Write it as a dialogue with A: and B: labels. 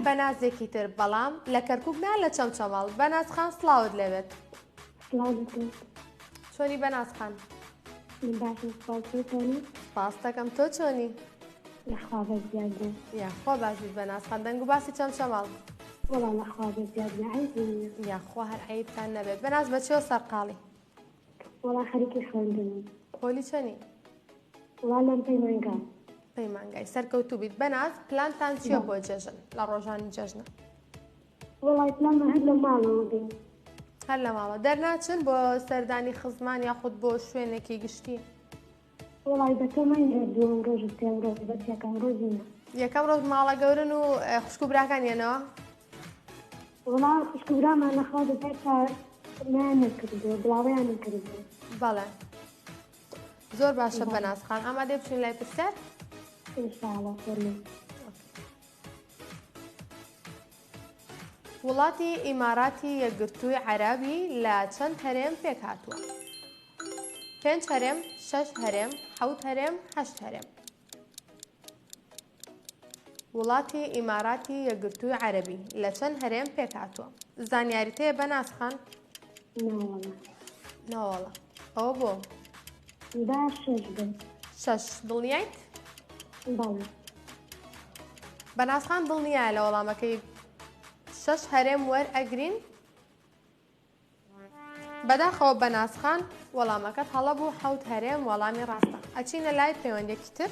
A: بەنازێکی تر بەڵام لە کەرکووک نا لە چەمچەماڵ بەنازخان سڵاوت لەوێت چۆنی بەنازخان سپاس دەکەم تۆ چۆنی یاخوا باشیت بەنازخان دەنگ و باسی چەمچەماڵ یاخوا هەر عەیبتان نەبێت بەناز بەچێوە سەرقاڵی پۆلی چەنی پەیمانگای سەرکەوتوو بیت بەناز پلانتان چییە بۆ جێژن لە ڕۆژانی جەژنە هەر لە ماڵە دەرناچن بۆ سەردانی خزمان یاخود بۆ شوێنێکی گشتی یەکەم ڕۆژ ماڵە گەورن و خوشک و براکان یەنەوە بەڵێ زۆر باشە بەنازخان ئامادەی بچین لای پرسیار وڵاتی ئیماراتی یەکگرتووی عەرەبی لە چەند هەرێم پێک هاتووە 5 هەرێم 6 هەرێم 7 هەرێم 8 هەرێم وڵاتی ئیماراتی یەکگرتووی عەرەبی لە چەند هەرێم پێک هاتووە زانیاریت هەیە بەنازخان ناوەڵە ئەوە بۆ 6 دڵنیایت بەنازخان دڵنیایە لە وەڵامەکەی 6 هەرێم وەرئەگرین بەداخەوە بەنازخان وەڵامەکەت هەڵە بوو 7 هەرێم وەڵامی ڕاستە ئەچینە لای پەیوەندێکی تر